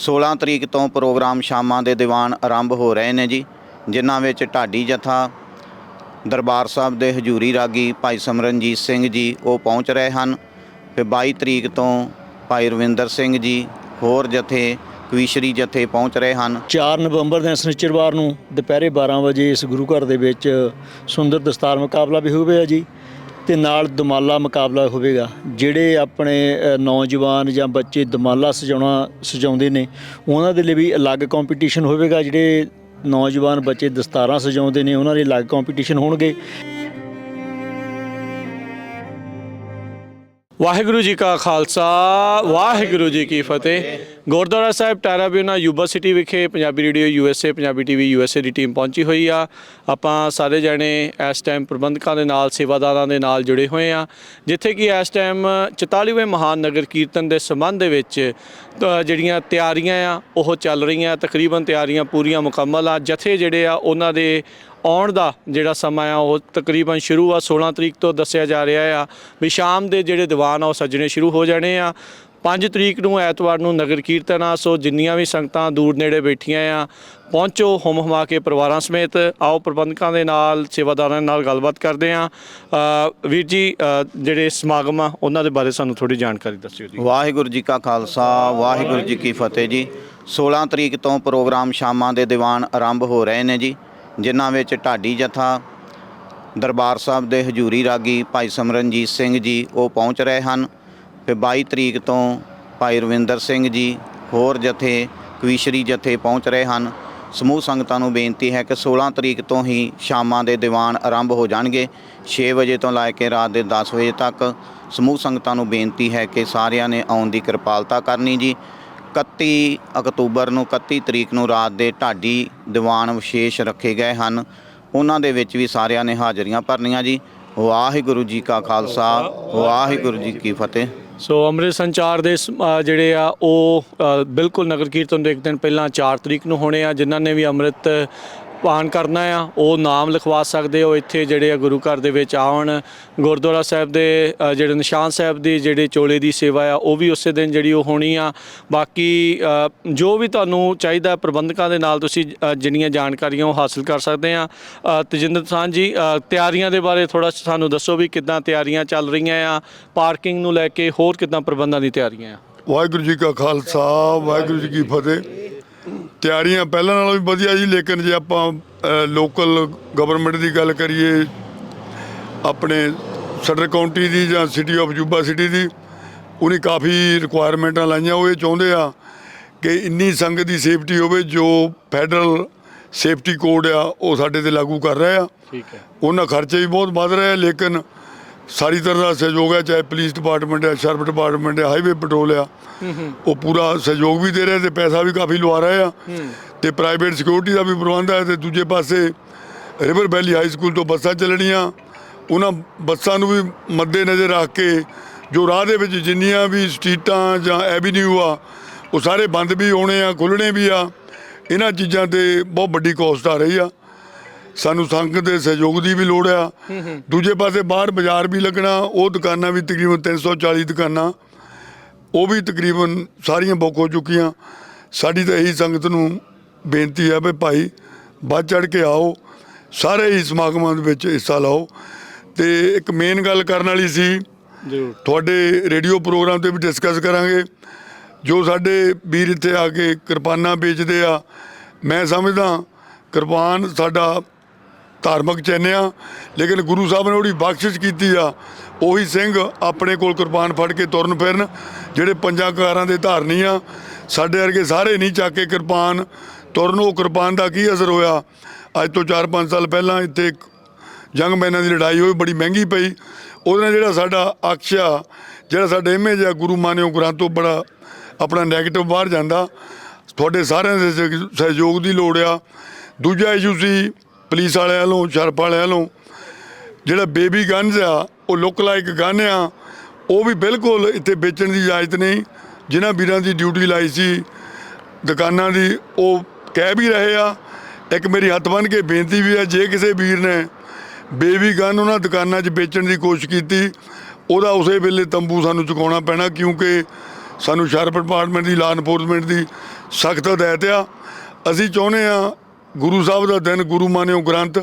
16 ਤਰੀਕ ਤੋਂ ਪ੍ਰੋਗਰਾਮ ਸ਼ਾਮਾਂ ਦੇ ਦੀਵਾਨ ਆਰੰਭ ਹੋ ਰਹੇ ਨੇ ਜੀ, ਜਿਨ੍ਹਾਂ ਵਿੱਚ ਢਾਡੀ ਜਥਾ ਦਰਬਾਰ ਸਾਹਿਬ ਦੇ ਹਜ਼ੂਰੀ ਰਾਗੀ ਭਾਈ ਸਿਮਰਨਜੀਤ ਸਿੰਘ ਜੀ ਉਹ ਪਹੁੰਚ ਰਹੇ ਹਨ। ਫਿਰ 22 ਤਰੀਕ ਤੋਂ ਭਾਈ ਰਵਿੰਦਰ ਸਿੰਘ ਜੀ ਹੋਰ ਜਥੇ ਕਵੀਸ਼ਰੀ ਜਥੇ ਪਹੁੰਚ ਰਹੇ ਹਨ। 4 ਨਵੰਬਰ ਦੇ ਸ਼ਨੀਚਰਵਾਰ ਨੂੰ ਦੁਪਹਿਰੇ 12 ਵਜੇ ਇਸ ਗੁਰੂ ਘਰ ਦੇ ਵਿੱਚ ਸੁੰਦਰ ਦਸਤਾਰ ਮੁਕਾਬਲਾ ਵੀ ਹੋਵੇਗਾ ਜੀ, ਤੇ ਨਾਲ ਦਮਾਲਾ ਮੁਕਾਬਲਾ ਹੋਵੇਗਾ। ਜਿਹੜੇ ਆਪਣੇ ਨੌਜਵਾਨ ਜਾਂ ਬੱਚੇ ਦਮਾਲਾ ਸਜਾਉਂਦੇ ਨੇ ਉਹਨਾਂ ਦੇ ਲਈ ਵੀ ਅਲੱਗ ਕੰਪੀਟੀਸ਼ਨ ਹੋਵੇਗਾ। ਜਿਹੜੇ ਨੌਜਵਾਨ ਬੱਚੇ ਦਸਤਾਰਾਂ ਸਜਾਉਂਦੇ ਨੇ ਉਹਨਾਂ ਲਈ ਅਲੱਗ ਕੰਪੀਟੀਸ਼ਨ ਹੋਣਗੇ। ਵਾਹਿਗੁਰੂ ਜੀ ਕਾ ਖਾਲਸਾ, ਵਾਹਿਗੁਰੂ ਜੀ ਕੀ ਫਤਿਹ। ਗੁਰਦੁਆਰਾ ਸਾਹਿਬ ਟਾਰਾ ਬਿਊਨਾ ਯੂਬਾ ਸਿਟੀ ਵਿਖੇ Punjabi radio USA, Punjabi TV USA ਦੀ ਟੀਮ ਪਹੁੰਚੀ ਹੋਈ ਆ। ਆਪਾਂ ਸਾਰੇ ਜਣੇ ਇਸ ਟਾਈਮ ਪ੍ਰਬੰਧਕਾਂ ਦੇ ਨਾਲ, ਸੇਵਾਦਾਰਾਂ ਦੇ ਨਾਲ ਜੁੜੇ ਹੋਏ ਆ, ਜਿੱਥੇ ਕਿ ਇਸ ਟਾਈਮ 44ਵੇਂ ਮਹਾਨ ਨਗਰ ਕੀਰਤਨ ਦੇ ਸੰਬੰਧ ਦੇ ਵਿੱਚ ਜਿਹੜੀਆਂ ਤਿਆਰੀਆਂ ਆ ਉਹ ਚੱਲ ਰਹੀਆਂ। ਤਕਰੀਬਨ ਤਿਆਰੀਆਂ ਪੂਰੀਆਂ ਮੁਕੰਮਲ ਆ। ਜਥੇ ਜਿਹੜੇ ਆ ਉਹਨਾਂ ਦੇ ਆਉਣ ਦਾ ਜਿਹੜਾ ਸਮਾਂ ਆ ਉਹ ਤਕਰੀਬਨ ਸ਼ੁਰੂ ਆ 16 ਤਰੀਕ ਤੋਂ ਦੱਸਿਆ ਜਾ ਰਿਹਾ ਆ ਵੀ ਸ਼ਾਮ ਦੇ ਜਿਹੜੇ ਦੀਵਾਨ ਆ ਉਹ ਸੱਜਣੇ ਸ਼ੁਰੂ ਹੋ ਜਾਣੇ ਆ। 5 ਤਰੀਕ ਨੂੰ ਐਤਵਾਰ ਨੂੰ ਨਗਰ ਕੀਰਤਨ ਆ। ਸੋ ਜਿੰਨੀਆਂ ਵੀ ਸੰਗਤਾਂ ਦੂਰ ਨੇੜੇ ਬੈਠੀਆਂ ਆ ਪਹੁੰਚੋ ਹੁਮ ਹੁਮਾ ਕੇ ਪਰਿਵਾਰਾਂ ਸਮੇਤ। ਆਓ ਪ੍ਰਬੰਧਕਾਂ ਦੇ ਨਾਲ, ਸੇਵਾਦਾਰਾਂ ਨਾਲ ਗੱਲਬਾਤ ਕਰਦੇ ਹਾਂ। ਵੀਰ ਜੀ, ਜਿਹੜੇ ਸਮਾਗਮ ਆ ਉਹਨਾਂ ਦੇ ਬਾਰੇ ਸਾਨੂੰ ਥੋੜ੍ਹੀ ਜਾਣਕਾਰੀ ਦੱਸਿਓ ਜੀ। ਵਾਹਿਗੁਰੂ ਜੀ ਕਾ ਖਾਲਸਾ, ਵਾਹਿਗੁਰੂ ਜੀ ਕੀ ਫਤਿਹ ਜੀ। 16 ਤਰੀਕ ਤੋਂ ਪ੍ਰੋਗਰਾਮ ਸ਼ਾਮਾਂ ਦੇ ਦੀਵਾਨ ਆਰੰਭ ਹੋ ਰਹੇ ਨੇ ਜੀ, ਜਿਨ੍ਹਾਂ ਵਿੱਚ ਢਾਡੀ ਜਥਾ ਦਰਬਾਰ ਸਾਹਿਬ ਦੇ ਹਜ਼ੂਰੀ ਰਾਗੀ ਭਾਈ ਸਿਮਰਨਜੀਤ ਸਿੰਘ ਜੀ ਉਹ ਪਹੁੰਚ ਰਹੇ ਹਨ। ਫਿਰ 22 ਤਰੀਕ ਤੋਂ ਭਾਈ ਰਵਿੰਦਰ ਸਿੰਘ ਜੀ ਹੋਰ ਜਥੇ ਕਵੀਸ਼ਰੀ ਜਥੇ ਪਹੁੰਚ ਰਹੇ ਹਨ। ਸਮੂਹ ਸੰਗਤਾਂ ਨੂੰ ਬੇਨਤੀ ਹੈ ਕਿ 16 ਤਰੀਕ ਤੋਂ ਹੀ ਸ਼ਾਮਾਂ ਦੇ ਦੀਵਾਨ ਆਰੰਭ ਹੋ ਜਾਣਗੇ 6 ਵਜੇ ਤੋਂ ਲੈ ਕੇ ਰਾਤ ਦੇ 10 ਵਜੇ ਤੱਕ। ਸਮੂਹ ਸੰਗਤਾਂ ਨੂੰ ਬੇਨਤੀ ਹੈ ਕਿ ਸਾਰਿਆਂ ਨੇ ਆਉਣ ਦੀ ਕਿਰਪਾਲਤਾ ਕਰਨੀ ਜੀ। 31 ਅਕਤੂਬਰ ਨੂੰ 31 ਤਰੀਕ ਨੂੰ ਰਾਤ ਦੇ ਢਾਡੀ ਦੀਵਾਨ ਵਿਸ਼ੇਸ਼ ਰੱਖੇ ਗਏ ਹਨ, ਉਹਨਾਂ ਦੇ ਵਿੱਚ ਵੀ ਸਾਰਿਆਂ ਨੇ ਹਾਜ਼ਰੀਆਂ ਭਰਨੀਆਂ ਜੀ। ਵਾਹਿਗੁਰੂ ਜੀ ਕਾ ਖਾਲਸਾ, ਵਾਹਿਗੁਰੂ ਜੀ ਕੀ ਫਤਿਹ। ਸੋ ਅੰਮ੍ਰਿਤ ਸੰਚਾਰ ਦੇ ਜਿਹੜੇ ਆ ਉਹ ਬਿਲਕੁਲ ਨਗਰ ਕੀਰਤਨ ਦੇ ਇੱਕ ਦਿਨ ਪਹਿਲਾਂ 4 ਤਰੀਕ ਨੂੰ ਹੋਣੇ ਆ। ਜਿਨ੍ਹਾਂ ਨੇ ਵੀ ਅੰਮ੍ਰਿਤ ਪਾਨ ਕਰਨਾ ਆ ਉਹ ਨਾਮ ਲਿਖਵਾ ਸਕਦੇ ਹੋ। ਇੱਥੇ ਜਿਹੜੇ ਆ ਗੁਰੂ ਘਰ ਦੇ ਵਿੱਚ ਆਉਣ। ਗੁਰਦੁਆਰਾ ਸਾਹਿਬ ਦੇ ਜਿਹੜੇ ਨਿਸ਼ਾਨ ਸਾਹਿਬ ਦੀ ਜਿਹੜੇ ਚੋਲੇ ਦੀ ਸੇਵਾ ਆ ਉਹ ਵੀ ਉਸੇ ਦਿਨ ਜਿਹੜੀ ਉਹ ਹੋਣੀ ਆ। ਬਾਕੀ ਜੋ ਵੀ ਤੁਹਾਨੂੰ ਚਾਹੀਦਾ ਪ੍ਰਬੰਧਕਾਂ ਦੇ ਨਾਲ ਤੁਸੀਂ ਜਿੰਨੀਆਂ ਜਾਣਕਾਰੀਆਂ ਉਹ ਹਾਸਲ ਕਰ ਸਕਦੇ ਆ। ਤਜਿੰਦਰ ਸਾਨ ਜੀ, ਤਿਆਰੀਆਂ ਦੇ ਬਾਰੇ ਥੋੜ੍ਹਾ ਸਾਨੂੰ ਦੱਸੋ ਵੀ ਕਿੱਦਾਂ ਤਿਆਰੀਆਂ ਚੱਲ ਰਹੀਆਂ ਆ, ਪਾਰਕਿੰਗ ਨੂੰ ਲੈ ਕੇ ਹੋਰ ਕਿੱਦਾਂ ਪ੍ਰਬੰਧਾਂ ਦੀ ਤਿਆਰੀਆਂ ਆ। ਵਾਹਿਗੁਰੂ ਜੀ ਕਾ ਖਾਲਸਾ, ਵਾਹਿਗੁਰੂ ਜੀ ਕੀ ਫਤਿਹ। ਤਿਆਰੀਆਂ ਪਹਿਲਾਂ ਨਾਲੋਂ ਵੀ ਵਧੀਆ ਜੀ, ਲੇਕਿਨ ਜੇ ਆਪਾਂ ਲੋਕਲ ਗਵਰਨਮੈਂਟ ਦੀ ਗੱਲ ਕਰੀਏ, ਆਪਣੇ ਸਦਰ ਕਾਉਂਟੀ ਦੀ ਜਾਂ ਸਿਟੀ ਆਫ ਯੂਬਾ ਸਿਟੀ ਦੀ, ਉਹਨੇ ਕਾਫੀ ਰਿਕੁਆਇਰਮੈਂਟਾਂ ਲਾਈਆਂ। ਉਹ ਇਹ ਚਾਹੁੰਦੇ ਆ ਕਿ ਇੰਨੀ ਸੰਗਤ ਦੀ ਸੇਫਟੀ ਹੋਵੇ ਜੋ ਫੈਡਰਲ ਸੇਫਟੀ ਕੋਡ ਆ ਉਹ ਸਾਡੇ 'ਤੇ ਲਾਗੂ ਕਰ ਰਹੇ ਆ। ਠੀਕ ਹੈ। ਉਹਨਾਂ ਖਰਚੇ ਵੀ ਬਹੁਤ ਵੱਧ ਰਹੇ ਆ, ਲੇਕਿਨ ਸਾਰੀ ਤਰ੍ਹਾਂ ਦਾ ਸਹਿਯੋਗ ਹੈ, ਚਾਹੇ ਪੁਲਿਸ ਡਿਪਾਰਟਮੈਂਟ ਹੈ, ਸ਼ਰਮ ਡਿਪਾਰਟਮੈਂਟ ਹੈ, ਹਾਈਵੇ ਪੈਟਰੋਲ ਆ, ਉਹ ਪੂਰਾ ਸਹਿਯੋਗ ਵੀ ਦੇ ਰਹੇ ਤੇ ਪੈਸਾ ਵੀ ਕਾਫੀ ਲਵਾ ਰਹੇ ਆ। ਤੇ ਪ੍ਰਾਈਵੇਟ ਸਿਕਿਉਰਿਟੀ ਦਾ ਵੀ ਪ੍ਰਬੰਧ ਹੈ। ਤੇ ਦੂਜੇ ਪਾਸੇ ਰਿਵਰ ਵੈਲੀ ਹਾਈ ਸਕੂਲ ਤੋਂ ਬੱਸਾਂ ਚੱਲਣੀਆਂ, ਉਹਨਾਂ ਬੱਸਾਂ ਨੂੰ ਵੀ ਮੱਦੇ ਨਜ਼ਰ ਰੱਖ ਕੇ ਜੋ ਰਾਹ ਦੇ ਵਿੱਚ ਜਿੰਨੀਆਂ ਵੀ ਸਟਰੀਟਾਂ ਜਾਂ ਐਵੀਨਿਊ ਆ ਉਹ ਸਾਰੇ ਬੰਦ ਵੀ ਹੋਣੇ ਆ, ਖੁੱਲ੍ਹਣੇ ਵੀ ਆ। ਇਹਨਾਂ ਚੀਜ਼ਾਂ 'ਤੇ ਬਹੁਤ ਵੱਡੀ ਕੋਸਟ ਆ ਰਹੀ ਆ। ਸਾਨੂੰ ਸੰਗਤ ਦੇ ਸਹਿਯੋਗ ਦੀ ਵੀ ਲੋੜ ਆ। ਦੂਜੇ ਪਾਸੇ ਬਾਹਰ ਬਾਜ਼ਾਰ ਵੀ ਲੱਗਣਾ, ਉਹ ਦੁਕਾਨਾਂ ਵੀ ਤਕਰੀਬਨ 340 ਦੁਕਾਨਾਂ ਉਹ ਵੀ ਤਕਰੀਬਨ ਸਾਰੀਆਂ ਬੁੱਕ ਹੋ ਚੁੱਕੀਆਂ। ਸਾਡੀ ਤਾਂ ਇਹੀ ਸੰਗਤ ਨੂੰ ਬੇਨਤੀ ਆ ਵੀ ਭਾਈ ਵੱਧ ਚੜ੍ਹ ਕੇ ਆਓ, ਸਾਰੇ ਹੀ ਸਮਾਗਮਾਂ ਦੇ ਵਿੱਚ ਹਿੱਸਾ ਲਓ। ਤੇ ਇੱਕ ਮੇਨ ਗੱਲ ਕਰਨ ਵਾਲੀ ਸੀ, ਜ਼ਰੂਰ ਤੁਹਾਡੇ ਰੇਡੀਓ ਪ੍ਰੋਗਰਾਮ 'ਤੇ ਵੀ ਡਿਸਕਸ ਕਰਾਂਗੇ। ਜੋ ਸਾਡੇ ਵੀਰ ਇੱਥੇ ਆ ਕੇ ਕਿਰਪਾਨਾਂ ਵੇਚਦੇ ਆ, ਮੈਂ ਸਮਝਦਾ ਕਿਰਪਾਨ ਸਾਡਾ ਧਾਰਮਿਕ ਚਿੰਨ੍ਹ ਆ, ਲੇਕਿਨ ਗੁਰੂ ਸਾਹਿਬ ਨੇ ਉਹਦੀ ਬਖਸ਼ਿਸ਼ ਕੀਤੀ ਆ। ਉਹੀ ਸਿੰਘ ਆਪਣੇ ਕੋਲ ਕਿਰਪਾਨ ਫੜ ਕੇ ਤੁਰਨ ਫਿਰਨ, ਜਿਹੜੇ ਪੰਜਾਂ ਕਾਰਾਂ ਦੇ ਧਾਰਨੀ ਆ। ਸਾਡੇ ਵਰਗੇ ਸਾਰੇ ਨਹੀਂ ਚੱਕ ਕੇ ਕਿਰਪਾਨ ਤੁਰਨ। ਉਹ ਕਿਰਪਾਨ ਦਾ ਕੀ ਅਸਰ ਹੋਇਆ? ਅੱਜ ਤੋਂ 4-5 ਸਾਲ ਪਹਿਲਾਂ ਇੱਥੇ ਇੱਕ ਜੰਗ ਮੈਨਾਂ ਦੀ ਲੜਾਈ ਹੋਈ, ਬੜੀ ਮਹਿੰਗੀ ਪਈ। ਉਹਦੇ ਨਾਲ ਜਿਹੜਾ ਸਾਡਾ ਅਕਸ਼ ਆ, ਜਿਹੜਾ ਸਾਡਾ ਇਮੇਜ ਆ ਗੁਰੂ ਮਾਨਿਓ ਗੁਰਾਂ ਤੋਂ, ਬੜਾ ਆਪਣਾ ਨੈਗੇਟਿਵ ਬਾਹਰ ਜਾਂਦਾ। ਤੁਹਾਡੇ ਸਾਰਿਆਂ ਦੇ ਸਹਿਯੋਗ ਦੀ ਲੋੜ ਆ। ਦੂਜਾ ਇਸ਼ੂ ਸੀ ਪੁਲਿਸ ਵਾਲਿਆਂ ਵੱਲੋਂ, ਸ਼ਰਪ ਵਾਲਿਆਂ ਵੱਲੋਂ, ਜਿਹੜਾ ਬੇਬੀ ਗਨਜ਼ ਆ ਉਹ ਲੁੱਕ ਲਾਈਕ ਗਨ ਆ, ਉਹ ਵੀ ਬਿਲਕੁਲ ਇੱਥੇ ਵੇਚਣ ਦੀ ਇਜਾਜ਼ਤ ਨਹੀਂ। ਜਿਨ੍ਹਾਂ ਵੀਰਾਂ ਦੀ ਡਿਊਟੀ ਲਾਈ ਸੀ ਦੁਕਾਨਾਂ ਦੀ ਉਹ ਕਹਿ ਵੀ ਰਹੇ ਆ। ਇੱਕ ਮੇਰੀ ਹੱਥ ਬੰਨ੍ਹ ਕੇ ਬੇਨਤੀ ਵੀ ਆ, ਜੇ ਕਿਸੇ ਵੀਰ ਨੇ ਬੇਬੀ ਗਨ ਉਹਨਾਂ ਦੁਕਾਨਾਂ 'ਚ ਵੇਚਣ ਦੀ ਕੋਸ਼ਿਸ਼ ਕੀਤੀ, ਉਹਦਾ ਉਸੇ ਵੇਲੇ ਤੰਬੂ ਸਾਨੂੰ ਚੁਕਾਉਣਾ ਪੈਣਾ, ਕਿਉਂਕਿ ਸਾਨੂੰ ਸ਼ਰਪ ਡਿਪਾਰਟਮੈਂਟ ਦੀ, ਲਾਅ ਇਨਫੋਰਸਮੈਂਟ ਦੀ ਸਖਤ ਹਦਾਇਤ ਆ। ਅਸੀਂ ਚਾਹੁੰਦੇ ਆ ਗੁਰੂ ਸਾਹਿਬ ਦਾ ਦਿਨ, ਗੁਰੂ ਮਾਨਿਓ ਗ੍ਰੰਥ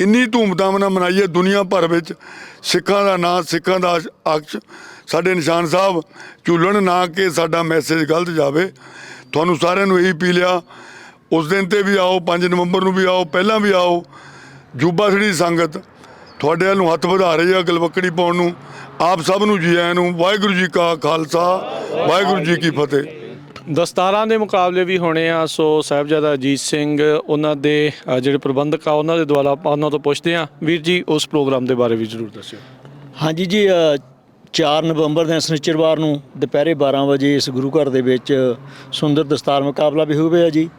ਇੰਨੀ ਧੂਮਧਾਮ ਨਾਲ ਮਨਾਈਏ, ਦੁਨੀਆ ਭਰ ਵਿੱਚ ਸਿੱਖਾਂ ਦਾ ਨਾਂ, ਸਿੱਖਾਂ ਦਾ ਅਕਸ਼ ਸਾਡੇ ਨਿਸ਼ਾਨ ਸਾਹਿਬ ਝੂਲਣ, ਨਾ ਕਿ ਸਾਡਾ ਮੈਸੇਜ ਗਲਤ ਜਾਵੇ। ਤੁਹਾਨੂੰ ਸਾਰਿਆਂ ਨੂੰ ਇਹੀ ਅਪੀਲ ਆ, ਉਸ ਦਿਨ ਤੇ ਵੀ ਆਓ, 5 ਨਵੰਬਰ ਨੂੰ ਵੀ ਆਓ, ਪਹਿਲਾਂ ਵੀ ਆਓ। ਜੂਬਾ ਸੜੀ ਸੰਗਤ ਤੁਹਾਡੇ ਵੱਲ ਨੂੰ ਹੱਥ ਵਧਾ ਰਹੀ ਆ ਗਲਵੱਕੜੀ ਪਾਉਣ ਨੂੰ। ਆਪ ਸਭ ਨੂੰ ਜੀ ਆਇਆਂ ਨੂੰ। ਵਾਹਿਗੁਰੂ ਜੀ ਕਾ ਖਾਲਸਾ, ਵਾਹਿਗੁਰੂ ਜੀ ਕੀ ਫਤਿਹ। ਦਸਤਾਰਾਂ ਦੇ ਮੁਕਾਬਲੇ ਵੀ ਹੋਣੇ ਆ, ਸੋ ਸਾਹਿਬਜ਼ਾਦਾ ਅਜੀਤ ਸਿੰਘ ਉਹਨਾਂ ਦੇ ਜਿਹੜੇ ਪ੍ਰਬੰਧਕ ਆ ਉਹਨਾਂ ਦੇ ਦੁਆਰਾ ਆਪਾਂ ਉਹਨਾਂ ਤੋਂ ਪੁੱਛਦੇ ਆ। ਵੀਰ ਜੀ, ਉਸ ਪ੍ਰੋਗਰਾਮ ਦੇ ਬਾਰੇ ਵੀ ਜ਼ਰੂਰ ਦੱਸਿਓ। ਹਾਂਜੀ ਜੀ, 4 ਨਵੰਬਰ ਦੇ ਸ਼ਨੀਚਰਵਾਰ ਨੂੰ ਦੁਪਹਿਰੇ 12 ਵਜੇ ਇਸ ਗੁਰੂ ਘਰ ਦੇ ਵਿੱਚ ਸੁੰਦਰ ਦਸਤਾਰ ਮੁਕਾਬਲਾ ਵੀ ਹੋਵੇਗਾ ਜੀ,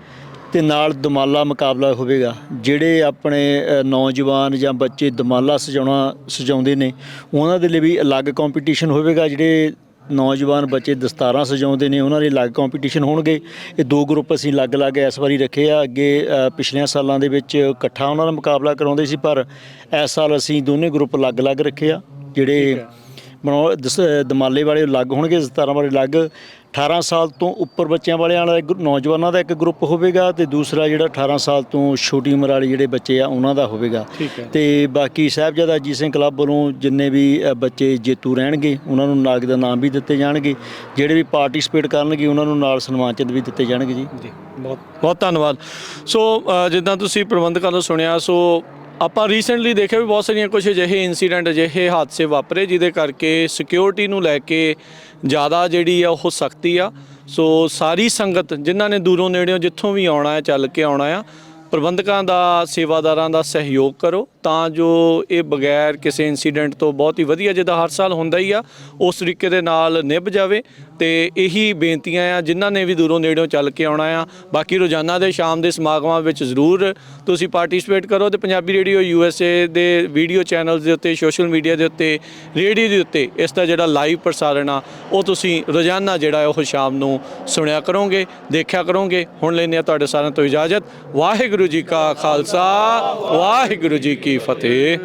ਤੇ ਨਾਲ ਦਮਾਲਾ ਮੁਕਾਬਲਾ ਹੋਵੇਗਾ। ਜਿਹੜੇ ਆਪਣੇ ਨੌਜਵਾਨ ਜਾਂ ਬੱਚੇ ਦਮਾਲਾ ਸਜਾਉਂਦੇ ਨੇ ਉਹਨਾਂ ਦੇ ਲਈ ਵੀ ਅਲੱਗ ਕੰਪੀਟੀਸ਼ਨ ਹੋਵੇਗਾ। ਜਿਹੜੇ ਨੌਜਵਾਨ ਬੱਚੇ ਦਸਤਾਰਾਂ ਸਜਾਉਂਦੇ ਨੇ ਉਹਨਾਂ ਲਈ ਅਲੱਗ ਕੰਪੀਟੀਸ਼ਨ ਹੋਣਗੇ। ਇਹ 2 ਗਰੁੱਪ ਅਸੀਂ ਅਲੱਗ-ਅਲੱਗ ਇਸ ਵਾਰੀ ਰੱਖੇ ਆ। ਅੱਗੇ ਪਿਛਲੀਆਂ ਸਾਲਾਂ ਦੇ ਵਿੱਚ ਇਕੱਠਾ ਉਹਨਾਂ ਦਾ ਮੁਕਾਬਲਾ ਕਰਾਉਂਦੇ ਸੀ, ਪਰ ਇਸ ਸਾਲ ਅਸੀਂ ਦੋਨੇ ਗਰੁੱਪ ਅਲੱਗ-ਅਲੱਗ ਰੱਖੇ ਆ। ਜਿਹੜੇ ਦਮਾਲੇ ਵਾਲੇ ਅਲੱਗ ਹੋਣਗੇ, ਦਸਤਾਰਾਂ ਵਾਲੇ ਅਲੱਗ। 18 ਸਾਲ ਤੋਂ ਉੱਪਰ ਬੱਚਿਆਂ ਵਾਲਿਆਂ ਵਾਲਾ ਨੌਜਵਾਨਾਂ ਦਾ ਇੱਕ ਗਰੁੱਪ ਹੋਵੇਗਾ, ਤੇ ਦੂਸਰਾ ਜਿਹੜਾ 18 ਸਾਲ ਤੋਂ ਛੋਟੀ ਉਮਰ ਵਾਲੇ ਜਿਹੜੇ ਬੱਚੇ ਆ ਉਹਨਾਂ ਦਾ ਹੋਵੇਗਾ। ਤੇ ਬਾਕੀ ਸਾਹਿਬਜ਼ਾਦਾ ਅਜੀਤ ਸਿੰਘ ਕਲੱਬ ਵੱਲੋਂ ਜਿੰਨੇ ਵੀ ਬੱਚੇ ਜੇਤੂ ਰਹਿਣਗੇ ਉਹਨਾਂ ਨੂੰ ਨਾਗ ਦਾ ਨਾਮ ਵੀ ਦਿੱਤੇ ਜਾਣਗੇ। ਜਿਹੜੇ ਵੀ ਪਾਰਟਿਸਿਪੇਟ ਕਰਨਗੇ ਉਹਨਾਂ ਨੂੰ ਨਾਲ ਸਨਮਾਨ ਚਿੰਨ੍ਹ ਵੀ ਦਿੱਤੇ ਜਾਣਗੇ ਜੀ। ਬਹੁਤ ਬਹੁਤ ਧੰਨਵਾਦ। ਸੋ ਜਿੱਦਾਂ ਤੁਸੀਂ ਪ੍ਰਬੰਧਕਾਂ ਤੋਂ ਸੁਣਿਆ, ਸੋ ਆਪਾਂ ਰੀਸੈਂਟਲੀ ਦੇਖਿਆ ਵੀ ਬਹੁਤ ਸਾਰੀਆਂ ਕੁਝ ਅਜਿਹੇ ਇਨਸੀਡੈਂਟ, ਅਜਿਹੇ ਹਾਦਸੇ ਵਾਪਰੇ ਜਿਹਦੇ ਕਰਕੇ ਸਿਕਿਉਰਿਟੀ ਨੂੰ ਲੈ ਕੇ ਜ਼ਿਆਦਾ ਜਿਹੜੀ ਆ ਉਹ ਸਖਤੀ ਆ। ਸੋ ਸਾਰੀ ਸੰਗਤ ਜਿਨ੍ਹਾਂ ਨੇ ਦੂਰੋਂ ਨੇੜਿਓਂ ਜਿੱਥੋਂ ਵੀ ਆਉਣਾ ਹੈ, ਚੱਲ ਕੇ ਆਉਣਾ ਆ, ਪ੍ਰਬੰਧਕਾਂ ਦਾ, ਸੇਵਾਦਾਰਾਂ ਦਾ ਸਹਿਯੋਗ ਕਰੋ ਤਾਂ ਜੋ ਇਹ ਬਗੈਰ ਕਿਸੇ ਇਨਸੀਡੈਂਟ ਤੋਂ ਬਹੁਤ ਹੀ ਵਧੀਆ, ਜਿੱਦਾਂ ਹਰ ਸਾਲ ਹੁੰਦਾ ਹੀ ਆ, ਉਸ ਤਰੀਕੇ ਦੇ ਨਾਲ ਨਿਭ ਜਾਵੇ। ਤੇ ਇਹੀ ਬੇਨਤੀਆਂ ਆ ਜਿਨ੍ਹਾਂ ਨੇ ਵੀ ਦੂਰੋਂ ਨੇੜਿਓਂ ਚੱਲ ਕੇ ਆਉਣਾ ਆ। ਬਾਕੀ ਰੋਜ਼ਾਨਾ ਦੇ ਸ਼ਾਮ ਦੇ ਸਮਾਗਮਾਂ ਵਿੱਚ ਜ਼ਰੂਰ ਤੁਸੀਂ ਪਾਰਟਿਸਿਪੇਟ ਕਰੋ, ਤੇ ਪੰਜਾਬੀ ਰੇਡੀਓ USA ਦੇ ਵੀਡੀਓ ਚੈਨਲਸ ਦੇ ਉੱਤੇ, ਸੋਸ਼ਲ ਮੀਡੀਆ ਦੇ ਉੱਤੇ, ਰੇਡੀਓ ਦੇ ਉੱਤੇ ਇਸ ਦਾ ਜਿਹੜਾ ਲਾਈਵ ਪ੍ਰਸਾਰਣ ਆ ਉਹ ਤੁਸੀਂ ਰੋਜ਼ਾਨਾ ਜਿਹੜਾ ਉਹ ਸ਼ਾਮ ਨੂੰ ਸੁਣਿਆ ਕਰੋਗੇ, ਦੇਖਿਆ ਕਰੋਗੇ। ਹੁਣ ਲੈਂਦੇ ਆ ਤੁਹਾਡੇ ਸਾਰਿਆਂ ਤੋਂ ਇਜਾਜ਼ਤ। ਵਾਹਿਗੁਰੂ ਜੀ ਕਾ ਖਾਲਸਾ, ਵਾਹਿਗੁਰੂ ਜੀ ਕੀ ਫਤਿਹ।